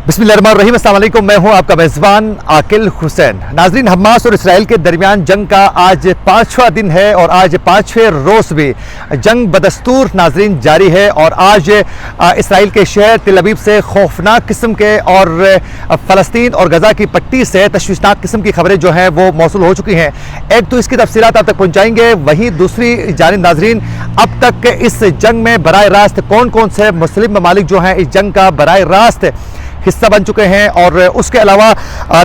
बिस्मिल्लाहिर्रहमानिर्रहीम, अस्सलाम वालेकुम। मैं हूं आपका मेज़बान आकिल हुसैन। नाज़रीन, हमास और इसराइल के दरमियान जंग का आज 5वां दिन है और आज 5वें रोज़ भी जंग बदस्तूर नाज़रीन जारी है। और आज इसराइल के शहर तिल अबीब से खौफनाक किस्म के और फ़लस्तीन और गज़ा की पट्टी से तशवीशनाक किस्म की खबरें जो हैं वो मौसूल हो चुकी हैं। एक तो इसकी तफसीलात आप तक पहुँचाएँगे, वहीं दूसरी जानिब नाज़रीन अब तक इस जंग में बराह रास्त कौन कौन से मुस्लिम ममालिक जो हैं इस जंग का बराह रास्त हिस्सा बन चुके हैं, और उसके अलावा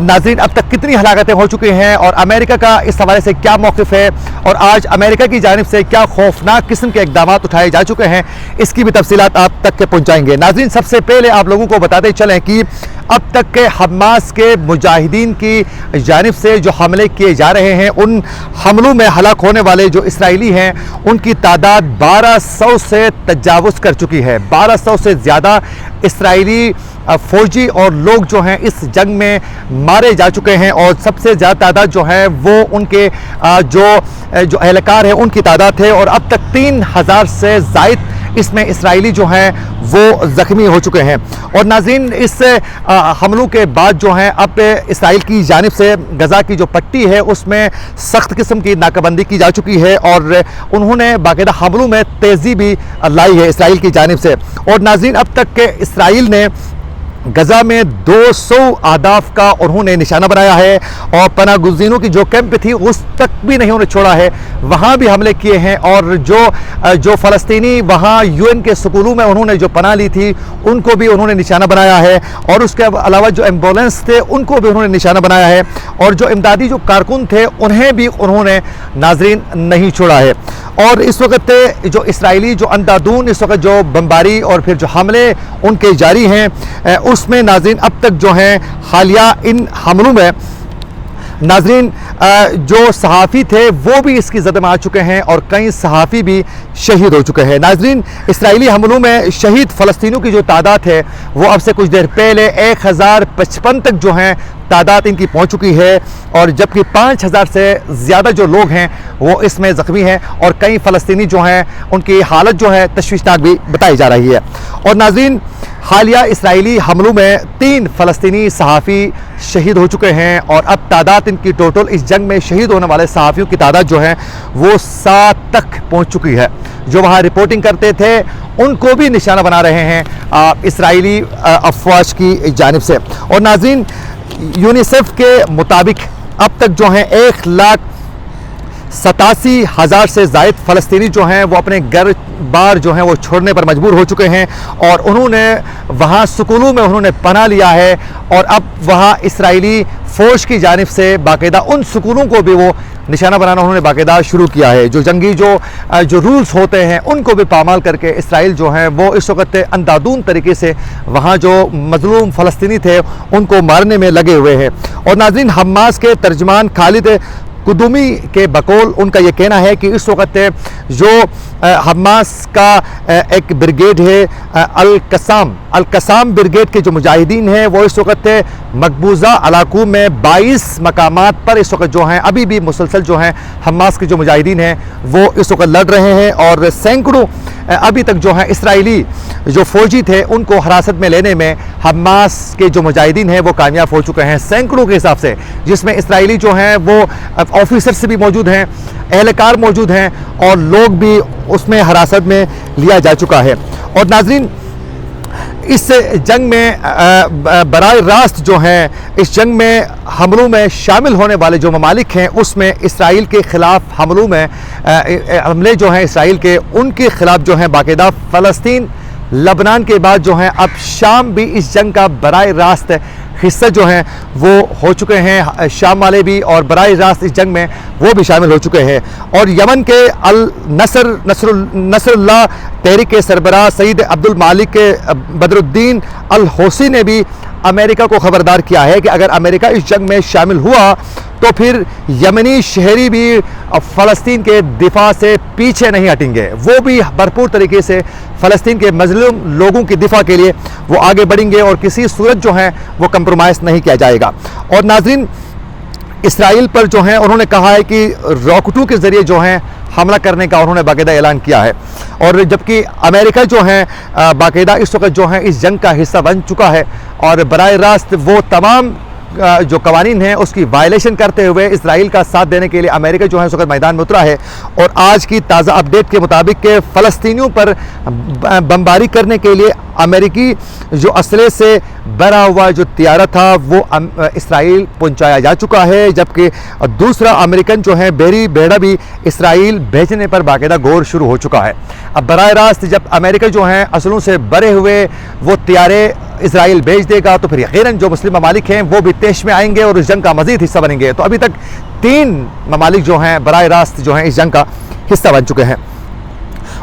नाज़रीन अब तक कितनी हलाकतें हो चुकी हैं और अमेरिका का इस हवाले से क्या मौक़िफ़ है, और आज अमेरिका की जानिब से क्या खौफनाक किस्म के इक़दाम उठाए जा चुके हैं, इसकी भी तफसीलात आप तक के पहुँचाएँगे। नाज़रीन, सबसे पहले आप लोगों को बताते चलें कि अब तक के हमास के मुजाहिदीन की जानिब से जो हमले किए जा रहे हैं, उन हमलों में हलाक होने वाले जो इसराइली हैं उनकी तादाद 1200 से तजावुज़ कर चुकी है। 1200 से ज़्यादा इसराइली फ़ौजी और लोग जो हैं इस जंग में मारे जा चुके हैं, और सबसे ज़्यादा तादाद जो है वो उनके जो एहलकार है उनकी तादाद है, और अब तक 3000 से ज़ायद इसमें इसराइली जो हैं वो ज़ख्मी हो चुके हैं। और नाज़रीन, इस हमलों के बाद जो हैं अब इसराइल की जानिब से गज़ा की जो पट्टी है उसमें सख्त किस्म की नाकाबंदी की जा चुकी है, और उन्होंने बाकायदा हमलों में तेज़ी भी लाई है इसराइल की जानिब से। और नाज़रीन, अब तक के इसराइल ने गज़ा में 200 अहदाफ का उन्होंने निशाना बनाया है, और पनाह गुज़ीनों की जो कैंप थी उस तक भी नहीं उन्होंने छोड़ा है, वहाँ भी हमले किए हैं। और जो फ़लस्तीनी वहाँ यूएन के स्कूलों में उन्होंने जो पनाह ली थी उनको भी उन्होंने निशाना बनाया है, और उसके अलावा जो एम्बुलेंस थे उनको भी उन्होंने निशाना बनाया है, और जो इमदादी जो कारकुन थे उन्हें भी उन्होंने नाज़रीन नहीं छोड़ा है। और इस वक्त जो इसराइली जो अंधाधुन इस वक्त जो बमबारी और फिर जो हमले उनके जारी हैं, उसमें नाज़रीन अब तक जो हैं हालिया इन हमलों में नाज़रीन जो सहाफ़ी थे वो भी इसकी ज़द में आ चुके हैं, और कई सहाफ़ी भी शहीद हो चुके हैं। नाज़रीन, इसराइली हमलों में शहीद फ़लस्तीनियों की जो तादाद है वो अब से कुछ देर पहले 1055 तक जो हैं तादाद इनकी पहुंच चुकी है, और जबकि 5000 से ज़्यादा जो लोग हैं वो इसमें ज़ख्मी हैं, और कई फ़लस्तीनी जो हैं उनकी हालत जो है तशवीशनाक भी बताई जा रही है। और नाज़रीन, हालिया इसराइली हमलों में 3 फ़लस्तीनी सहाफ़ी शहीद हो चुके हैं, और अब तादाद इनकी टोटल इस जंग में शहीद होने वाले सहाफ़ियों की तादाद जो है वो 7 तक पहुंच चुकी है। जो वहाँ रिपोर्टिंग करते थे उनको भी निशाना बना रहे हैं इसराइली अफवाज की जानिब से। और नाज़रीन, यूनिसेफ के मुताबिक अब तक जो हैं 1,87,000 से ज़ायद फ़लस्तीनी जो हैं वो अपने घर बार जो हैं वो छोड़ने पर मजबूर हो चुके हैं, और उन्होंने वहाँ स्कूलों में उन्होंने पनाह लिया है, और अब वहाँ इसराइली फ़ौज की जानिब से बाकायदा उन स्कूलों को भी वो निशाना बनाना उन्होंने बाकायदा शुरू किया है। जो जंगी जो रूल्स होते हैं उनको भी पामाल करके इसराइल जो हैं वो इस वक्त अंधाधुन तरीके से वहाँ जो मज़लूम फ़लस्तीनी थे उनको मारने में लगे हुए हैं। और नाज़रीन, हमास के तर्जमान खालिद कुदुमी के बकौल उनका ये कहना है कि इस वक्त जो हमास का एक ब्रिगेड है अल कसाम ब्रिगेड के जो मुजाहिदीन हैं वो इस वक्त मकबूजा इलाकों में 22 मकामात पर इस वक्त जो हैं अभी भी मुसलसल जो हैं हमास के जो मुजाहिदीन हैं वो इस वक्त लड़ रहे हैं, और सैकड़ों अभी तक जो हैं इसराइली जो फ़ौजी थे उनको हिरासत में लेने में हमास के जो मुजाहिदीन हैं वो कामयाब हो चुके हैं, सैकड़ों के हिसाब से, जिसमें इसराइली जो हैं वो ऑफिसर्स भी मौजूद हैं, एहलकार मौजूद हैं, और लोग भी उसमें हिरासत में लिया जा चुका है। और नाज़रीन, इस जंग में बराह रास्त जो हैं इस जंग में हमलों में शामिल होने वाले जो ममालिक हैं उसमें इसराइल के ख़िलाफ़ हमलों में हमले जो हैं इसराइल के उनके ख़िलाफ़ जो हैं बाकायदा फ़लस्तीन लबनान के बाद जो हैं अब शाम भी इस जंग का बराह रास्त हिस्सा जो हैं वो हो चुके हैं, शाम वाले भी, और बराह रास्त इस जंग में वो भी शामिल हो चुके हैं। और यमन के नसरुल्लाह तहरीक के सरबराह सईद अब्दुल मालिक के बदरुद्दीन अल हौसी ने भी अमेरिका को ख़बरदार किया है कि अगर अमेरिका इस जंग में शामिल हुआ तो फिर यमनी शहरी भी फ़लस्तीन के दिफा से पीछे नहीं हटेंगे, वो भी भरपूर तरीके से फ़लस्तीन के मज़लूम लोगों की दिफा के लिए वो आगे बढ़ेंगे, और किसी सूरत जो है वो कंप्रोमाइज़ नहीं किया जाएगा। और नाज़रीन, इसराइल पर जो हैं उन्होंने कहा है कि रॉकेटों के ज़रिए जो हैं हमला करने का उन्होंने बाकायदा ऐलान किया है। और जबकि अमेरिका जो है बाकायदा इस वक्त जो है इस जंग का हिस्सा बन चुका है اور براہ راست وہ تمام جو قوانین ہیں اس کی وائلیشن کرتے ہوئے اسرائیل کا ساتھ دینے کے لیے امریکہ جو ہے اس وقت میدان میں اترا ہے، اور آج کی تازہ اپڈیٹ کے مطابق کہ فلسطینیوں پر بمباری کرنے کے لیے امریکی جو اسلحے سے بھرا ہوا جو طیارہ تھا وہ اسرائیل پہنچایا جا چکا ہے، جبکہ دوسرا امریکن جو ہے بحری بیڑا بھی اسرائیل بھیجنے پر باقاعدہ غور شروع ہو چکا ہے۔ اب براہ راست جب امریکہ جو ہیں اسلحوں سے بھرے ہوئے وہ طیارے اسرائیل بھیج دے گا تو پھر یقیناً جو مسلم ممالک ہیں وہ بھی طیش میں آئیں گے اور اس جنگ کا مزید حصہ بنیں گے۔ تو ابھی تک 3 ممالک جو ہیں براہ راست جو ہیں اس جنگ کا حصہ بن چکے ہیں۔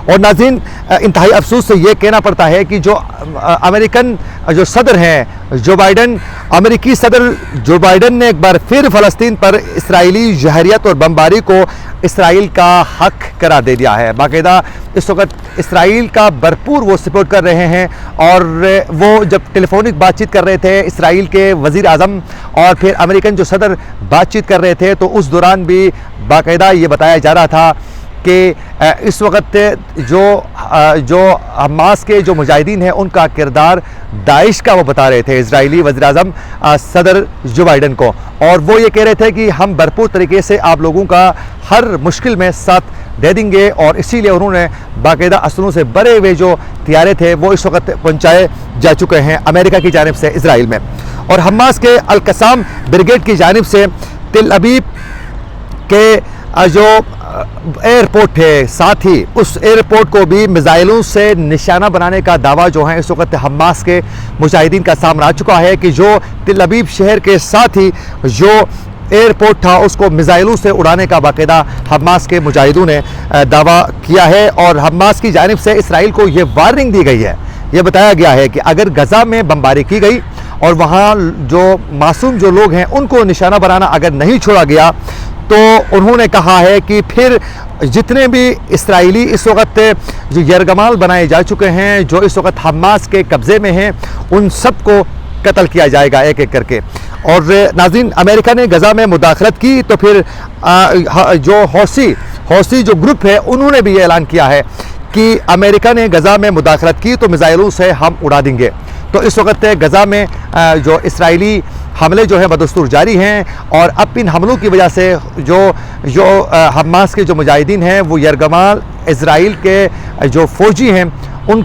اور ناظرین، انتہائی افسوس سے یہ کہنا پڑتا ہے کہ جو امریکن جو صدر ہیں جو بائیڈن، امریکی صدر جو بائیڈن نے ایک بار پھر فلسطین پر اسرائیلی جہریت اور بمباری کو اسرائیل کا حق قرار دے دیا ہے۔ باقاعدہ اس وقت اسرائیل کا بھرپور وہ سپورٹ کر رہے ہیں، اور وہ جب ٹیلی فونک بات چیت کر رہے تھے اسرائیل کے وزیر اعظم اور پھر امریکن جو صدر بات چیت کر رہے تھے تو اس دوران بھی باقاعدہ یہ بتایا جا رہا تھا کہ اس وقت جو حماس کے جو مجاہدین ہیں ان کا کردار داعش کا وہ بتا رہے تھے اسرائیلی وزیر اعظم صدر جو بائیڈن کو، اور وہ یہ کہہ رہے تھے کہ ہم بھرپور طریقے سے آپ لوگوں کا ہر مشکل میں ساتھ دے دیں گے، اور اسی لیے انہوں نے باقاعدہ اسلحوں سے بھرے ہوئے جو طیارے تھے وہ اس وقت پہنچائے جا چکے ہیں امریکہ کی جانب سے اسرائیل میں۔ اور حماس کے القسام بریگیڈ کی جانب سے تل ابیب کے جو ایئرپورٹ ہے ساتھ ہی اس ایئرپورٹ کو بھی میزائلوں سے نشانہ بنانے کا دعویٰ جو ہے اس وقت حماس کے مجاہدین کا سامنے آ چکا ہے کہ جو تل ابیب شہر کے ساتھ ہی جو ایئرپورٹ تھا اس کو میزائلوں سے اڑانے کا باقاعدہ حماس کے مجاہدوں نے دعویٰ کیا ہے، اور حماس کی جانب سے اسرائیل کو یہ وارننگ دی گئی ہے، یہ بتایا گیا ہے کہ اگر غزہ میں بمباری کی گئی اور وہاں جو معصوم جو لوگ ہیں ان کو نشانہ بنانا اگر نہیں چھوڑا گیا تو انہوں نے کہا ہے کہ پھر جتنے بھی اسرائیلی اس وقت جو یرغمال بنائے جا چکے ہیں جو اس وقت حماس کے قبضے میں ہیں ان سب کو قتل کیا جائے گا ایک ایک کر کے۔ اور ناظرین، امریکہ نے غزہ میں مداخلت کی تو پھر جو حوثی جو گروپ ہے انہوں نے بھی یہ اعلان کیا ہے کہ امریکہ نے غزہ میں مداخلت کی تو میزائلوں سے ہم اڑا دیں گے۔ تو اس وقت غزہ میں جو اسرائیلی حملے جو ہیں بدستور جاری ہیں، اور اب ان حملوں کی وجہ سے جو حماس کے جو مجاہدین ہیں وہ یرغمال اسرائیل کے جو فوجی ہیں ان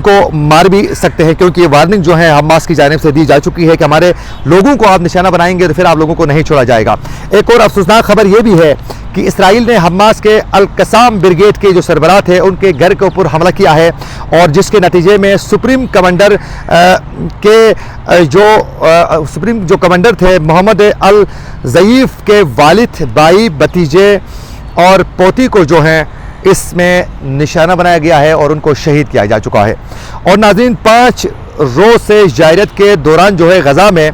کو مار بھی سکتے ہیں، کیونکہ یہ وارننگ جو ہے حماس کی جانب سے دی جا چکی ہے کہ ہمارے لوگوں کو آپ نشانہ بنائیں گے تو پھر آپ لوگوں کو نہیں چھوڑا جائے گا۔ ایک اور افسوسناک خبر یہ بھی ہے کہ اسرائیل نے حماس کے القسام بریگیڈ کے جو سربراہ تھے ان کے گھر کے اوپر حملہ کیا ہے، اور جس کے نتیجے میں سپریم جو کمانڈر تھے محمد الضعیف کے والد، بھائی، بھتیجے اور پوتی کو جو ہیں اس میں نشانہ بنایا گیا ہے اور ان کو شہید کیا جا چکا ہے۔ اور ناظرین، 5 روز سے جارحیت کے دوران جو ہے غزہ میں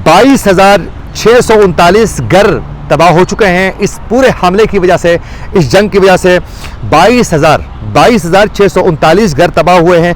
22,639 گھر تباہ ہو چکے ہیں۔ اس پورے حملے کی وجہ سے، اس جنگ کی وجہ سے 22,639 گھر تباہ ہوئے ہیں،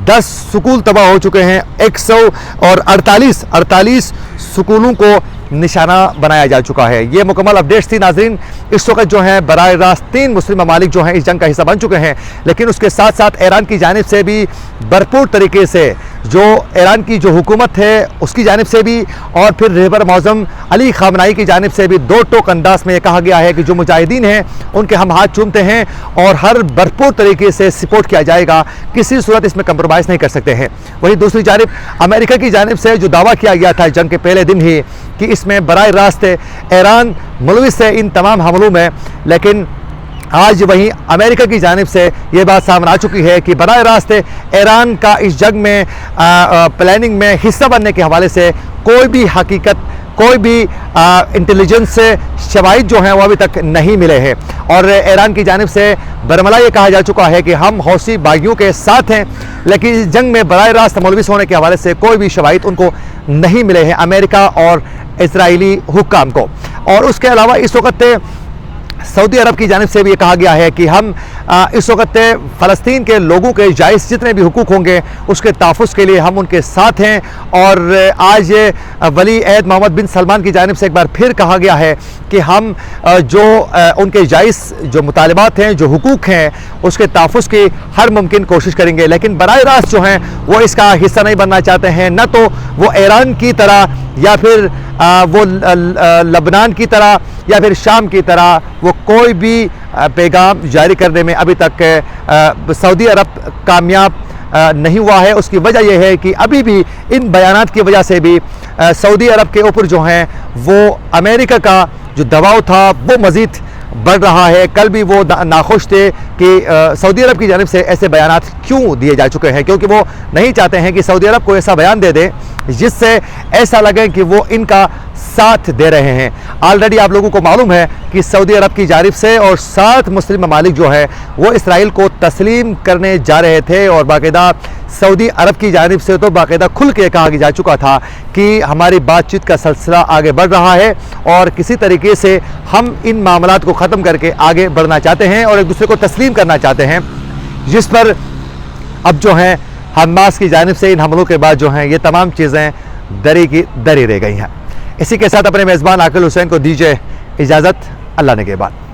10 سکول تباہ ہو چکے ہیں، 148 سکولوں کو نشانہ بنایا جا چکا ہے۔ یہ مکمل اپڈیٹس تھی ناظرین۔ اس وقت جو ہیں براہ راست 3 مسلم ممالک جو ہیں اس جنگ کا حصہ بن چکے ہیں، لیکن اس کے ساتھ ساتھ ایران کی جانب سے بھی بھرپور طریقے سے جو ایران کی جو حکومت ہے اس کی جانب سے بھی، اور پھر رہبر معظم علی خامنائی کی جانب سے بھی 2 ٹوک انداز میں یہ کہا گیا ہے کہ جو مجاہدین ہیں ان کے ہم ہاتھ چومتے ہیں اور ہر بھرپور طریقے سے سپورٹ کیا جائے گا، کسی صورت اس میں کمپرومائز نہیں کر سکتے ہیں۔ وہیں دوسری جانب امریکہ کی جانب سے جو دعویٰ کیا گیا تھا جنگ کے پہلے دن ہی کہ اس میں براہ راست ایران ملوث ہے ان تمام حملوں میں، لیکن آج وہیں امریکہ کی جانب سے یہ بات سامنے آ چکی ہے کہ براہ راست ایران کا اس جنگ میں پلاننگ میں حصہ بننے کے حوالے سے کوئی بھی حقیقت، کوئی بھی انٹیلیجنس شواہد جو ہیں وہ ابھی تک نہیں ملے ہیں، اور ایران کی جانب سے برملا یہ کہا جا چکا ہے کہ ہم حوثی باغیوں کے ساتھ ہیں، لیکن اس جنگ میں براہ راست ملوث ہونے کے حوالے سے کوئی بھی شواہد ان کو نہیں ملے ہیں امریکہ اور اسرائیلی حکام کو۔ اور اس کے علاوہ اس وقت सऊदी अरब की जानिब से भी ये कहा गया है कि हम इस वक्त फ़लस्तीन के लोगों के जायज़ जितने भी हुकूक होंगे उसके तहफ़्फ़ुज़ के लिए हम उनके साथ हैं। और आज वली अहद मोहम्मद बिन सलमान की जानिब से एक बार फिर कहा गया है कि हम जो उनके जायज़ जो मुतालबात हैं, जो हुकूक हैं, उसके तहफ़्फ़ुज़ की हर मुमकिन कोशिश करेंगे, लेकिन बराह रास्त जो हैं वो इसका हिस्सा नहीं बनना चाहते हैं। न तो वो ईरान की तरह या फिर वो लबनान की तरह या फिर शाम की तरह वो कोई भी पैगाम जारी करने में अभी तक सऊदी अरब कामयाब नहीं हुआ है। उसकी वजह यह है कि अभी भी इन बयानात की वजह से भी सऊदी अरब के ऊपर जो हैं वो अमेरिका का जो दबाव था वो मज़ीद बढ़ रहा है। कल भी वो नाखुश थे कि सऊदी अरब की जानिब से ऐसे बयानात क्यों दिए जा चुके हैं, क्योंकि वो नहीं चाहते हैं कि सऊदी अरब को ऐसा बयान दे दे जिससे ऐसा लगे कि वो इनका साथ दे रहे हैं। ऑलरेडी आप लोगों को मालूम है कि सऊदी अरब की जानिब से और 7 मुस्लिम ममालिक जो है वो इसराइल को तस्लीम करने जा रहे थे, और बाकायदा सऊदी अरब की जानिब से तो बाकायदा खुल के कहा जा चुका था कि हमारी बातचीत का सिलसिला आगे बढ़ रहा है और किसी तरीके से हम इन मामलात को ख़त्म करके आगे बढ़ना चाहते हैं और एक दूसरे को तस्लीम करना चाहते हैं, जिस पर अब जो है हमास की जानिब से इन हमलों के बाद जो हैं ये तमाम चीज़ें दरी की दरी रह गई हैं। इसी के साथ अपने मेज़बान आकिल हुसैन को दीजिए इजाज़त। अल्लाह ने के बाद।